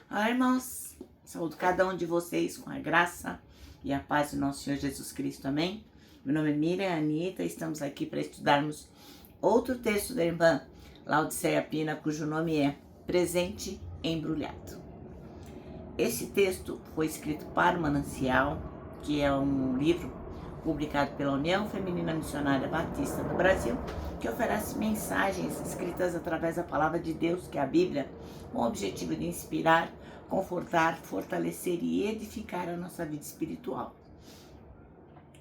Olá, irmãos, saúdo cada um de vocês com a graça e a paz do nosso Senhor Jesus Cristo, amém? Meu nome é Miriam Anitta, estamos aqui para estudarmos outro texto da irmã Laodiceia Pina, cujo nome é Presente Embrulhado. Esse texto foi escrito para o Manancial, que é um livro publicado pela União Feminina Missionária Batista do Brasil, que oferece mensagens escritas através da palavra de Deus, que é a Bíblia, com o objetivo de inspirar, confortar, fortalecer e edificar a nossa vida espiritual.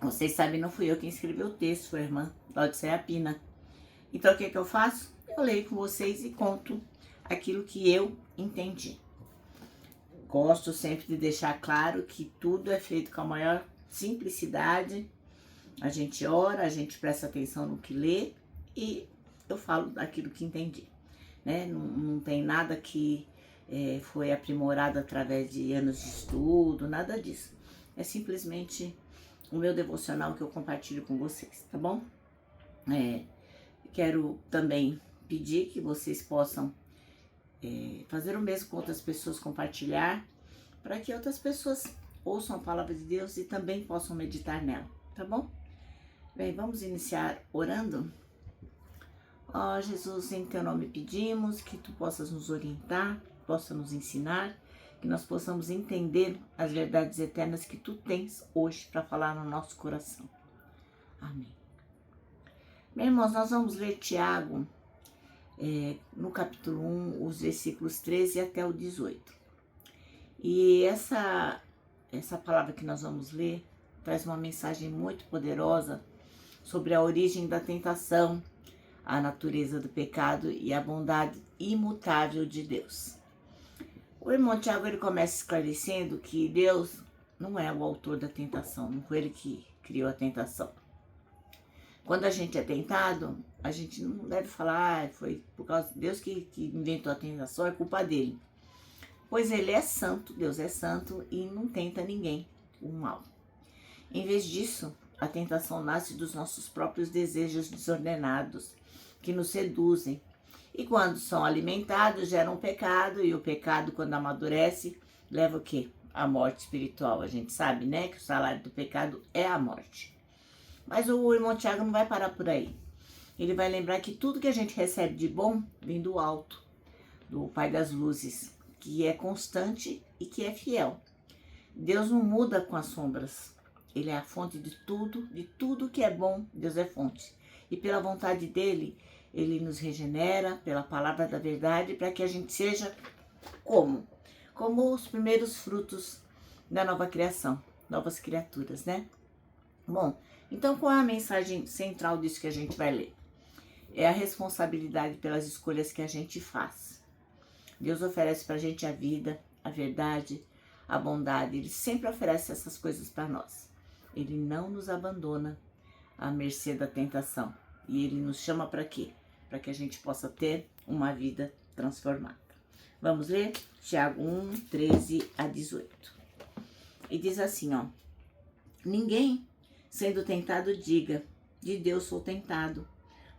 Vocês sabem, não fui eu quem escreveu o texto, foi a irmã Laodiceia Pina. Então o que eu faço? Eu leio com vocês e conto aquilo que eu entendi. Gosto sempre de deixar claro que tudo é feito com a maior simplicidade. A gente ora, a gente presta atenção no que lê e eu falo daquilo que entendi, né? Não tem nada que foi aprimorado através de anos de estudo, nada disso. É simplesmente o meu devocional que eu compartilho com vocês, tá bom? Quero também pedir que vocês possam fazer o mesmo com outras pessoas, compartilhar, para que outras pessoas ouçam a palavra de Deus e também possam meditar nela, tá bom? Bem, vamos iniciar orando? Ó Jesus, em teu nome pedimos que tu possas nos orientar, possa nos ensinar, que nós possamos entender as verdades eternas que tu tens hoje para falar no nosso coração. Amém. Meus irmãos, nós vamos ler Tiago, no capítulo 1, os versículos 13 até o 18. E essa palavra que nós vamos ler traz uma mensagem muito poderosa sobre a origem da tentação, a natureza do pecado e a bondade imutável de Deus. O irmão Tiago, ele começa esclarecendo que Deus não é o autor da tentação, não foi ele que criou a tentação. Quando a gente é tentado, a gente não deve falar, foi por causa de Deus que inventou a tentação, é culpa dele. Pois ele é santo, Deus é santo e não tenta ninguém o mal. Em vez disso, a tentação nasce dos nossos próprios desejos desordenados, que nos seduzem. E quando são alimentados, geram pecado, e o pecado, quando amadurece, leva o quê? A morte espiritual. A gente sabe, né, que o salário do pecado é a morte. Mas o irmão Tiago não vai parar por aí. Ele vai lembrar que tudo que a gente recebe de bom vem do alto, do Pai das Luzes, que é constante e que é fiel. Deus não muda com as sombras. Ele é a fonte de tudo que é bom, Deus é fonte. E pela vontade dele, ele nos regenera pela palavra da verdade para que a gente seja como os primeiros frutos da nova criação, novas criaturas, né? Bom, então qual é a mensagem central disso que a gente vai ler? É a responsabilidade pelas escolhas que a gente faz. Deus oferece para a gente a vida, a verdade, a bondade. Ele sempre oferece essas coisas para nós. Ele não nos abandona à mercê da tentação. E ele nos chama para quê? Para que a gente possa ter uma vida transformada. Vamos ler? Tiago 1, 13 a 18. E diz assim, ó. Ninguém, sendo tentado, diga, de Deus sou tentado.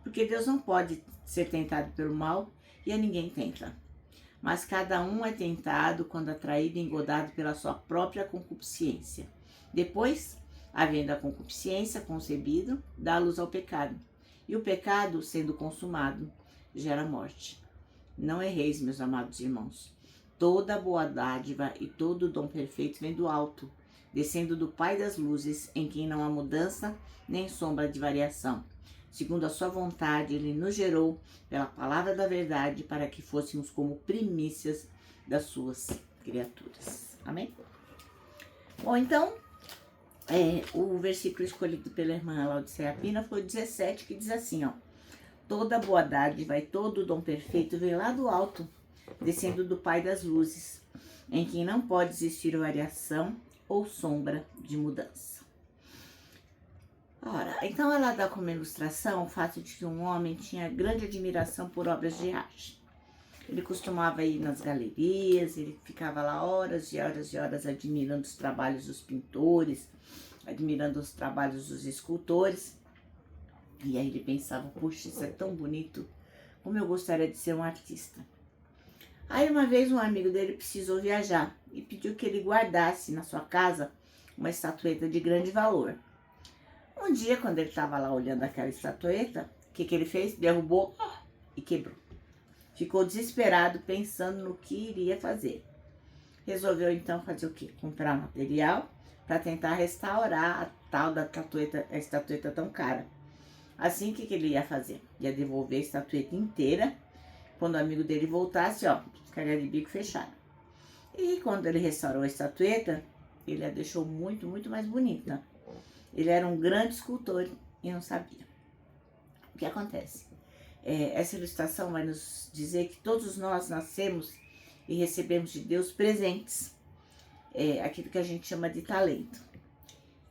Porque Deus não pode ser tentado pelo mal e a ninguém tenta. Mas cada um é tentado quando atraído e engodado pela sua própria concupiscência. Depois, havendo a concupiscência concebido, dá luz ao pecado. E o pecado, sendo consumado, gera morte. Não erreis, meus amados irmãos. Toda boa dádiva e todo dom perfeito vem do alto, descendo do Pai das Luzes, em quem não há mudança nem sombra de variação. Segundo a sua vontade, ele nos gerou pela palavra da verdade para que fôssemos como primícias das suas criaturas. Amém? Bom, então, o versículo escolhido pela irmã Laodiceia Pina foi o 17, que diz assim, ó. Toda boa dádiva e todo dom perfeito vem lá do alto, descendo do Pai das Luzes, em quem não pode existir variação ou sombra de mudança. Ora, então ela dá como ilustração o fato de que um homem tinha grande admiração por obras de arte. Ele costumava ir nas galerias, ele ficava lá horas e horas e horas admirando os trabalhos dos pintores, admirando os trabalhos dos escultores. E aí ele pensava, puxa, isso é tão bonito, como eu gostaria de ser um artista. Aí uma vez um amigo dele precisou viajar e pediu que ele guardasse na sua casa uma estatueta de grande valor. Um dia, quando ele estava lá olhando aquela estatueta, o que ele fez? Derrubou e quebrou. Ficou desesperado pensando no que iria fazer. Resolveu então fazer o quê? Comprar material para tentar restaurar a tal da estatueta, a estatueta tão cara. Assim, o que ele ia fazer? Ia devolver a estatueta inteira. Quando o amigo dele voltasse, ó, calha de bico fechado. E quando ele restaurou a estatueta, ele a deixou muito, muito mais bonita. Ele era um grande escultor e não sabia. O que acontece? Essa ilustração vai nos dizer que todos nós nascemos e recebemos de Deus presentes, aquilo que a gente chama de talento.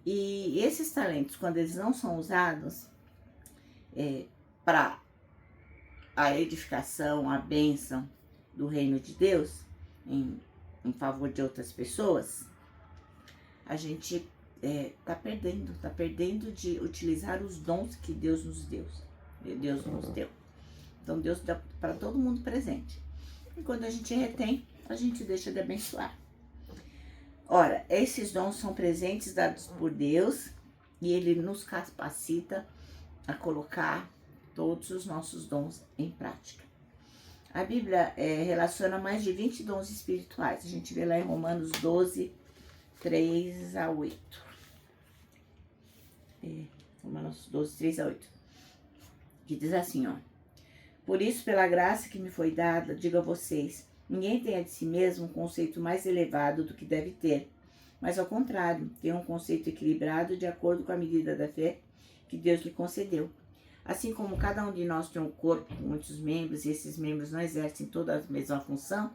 E esses talentos, quando eles não são usados para a edificação, a bênção do reino de Deus, em favor de outras pessoas, a gente tá perdendo de utilizar os dons que Deus nos deu. Então Deus dá para todo mundo presente. E quando a gente retém, a gente deixa de abençoar. Ora, esses dons são presentes dados por Deus e Ele nos capacita a colocar todos os nossos dons em prática. A Bíblia relaciona mais de 20 dons espirituais. A gente vê lá em Romanos 12, 3 a 8. Romanos 12, 3 a 8. Que diz assim, ó. Por isso, pela graça que me foi dada, digo a vocês, ninguém tenha de si mesmo um conceito mais elevado do que deve ter, mas ao contrário, tenha um conceito equilibrado de acordo com a medida da fé que Deus lhe concedeu. Assim como cada um de nós tem um corpo com muitos membros e esses membros não exercem toda a mesma função,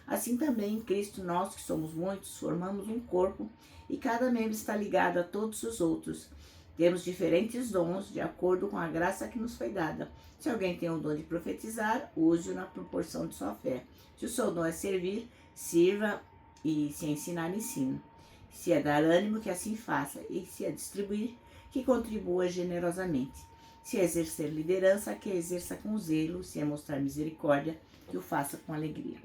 assim também em Cristo nós que somos muitos formamos um corpo e cada membro está ligado a todos os outros. Temos diferentes dons de acordo com a graça que nos foi dada. Se alguém tem o dom de profetizar, use-o na proporção de sua fé. Se o seu dom é servir, sirva, e se ensinar, ensine. Se é dar ânimo, que assim faça, e se é distribuir, que contribua generosamente. Se é exercer liderança, que exerça com zelo, se é mostrar misericórdia, que o faça com alegria.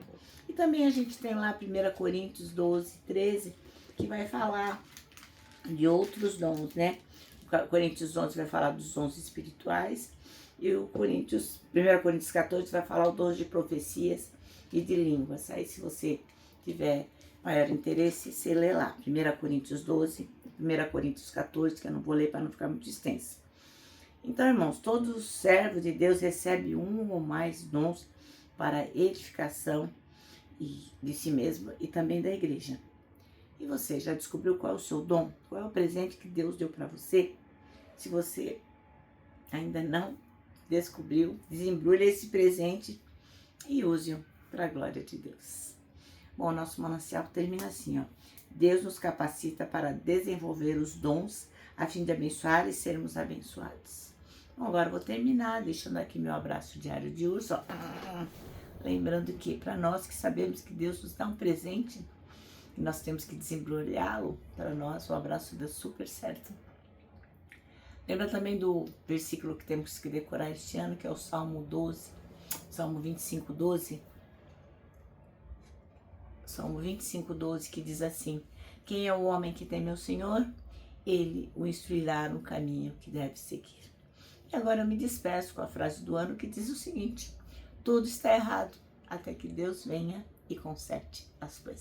E também a gente tem lá 1 Coríntios 12, 13, que vai falar de outros dons, né? Coríntios 11 vai falar dos dons espirituais e o 1 Coríntios 14 vai falar os dons de profecias e de línguas. Aí se você tiver maior interesse, você lê lá, 1 Coríntios 12, 1 Coríntios 14, que eu não vou ler para não ficar muito extenso. Então, irmãos, todo servo de Deus recebe um ou mais dons para edificação de si mesmo e também da igreja. E você já descobriu qual é o seu dom? Qual é o presente que Deus deu para você? Se você ainda não descobriu, desembrulhe esse presente e use-o para a glória de Deus. Bom, nosso manancial termina assim, ó. Deus nos capacita para desenvolver os dons a fim de abençoar e sermos abençoados. Bom, agora eu vou terminar deixando aqui meu abraço diário de urso, ó. Lembrando que para nós que sabemos que Deus nos dá um presente, e nós temos que desembrulhá-lo, para nós o abraço deu super certo. Lembra também do versículo que temos que decorar este ano, que é o Salmo 12, Salmo 25, 12. Salmo 25, 12, que diz assim: quem é o homem que teme ao Senhor? Ele o instruirá no caminho que deve seguir. E agora eu me despeço com a frase do ano que diz o seguinte: tudo está errado até que Deus venha e conserte as coisas.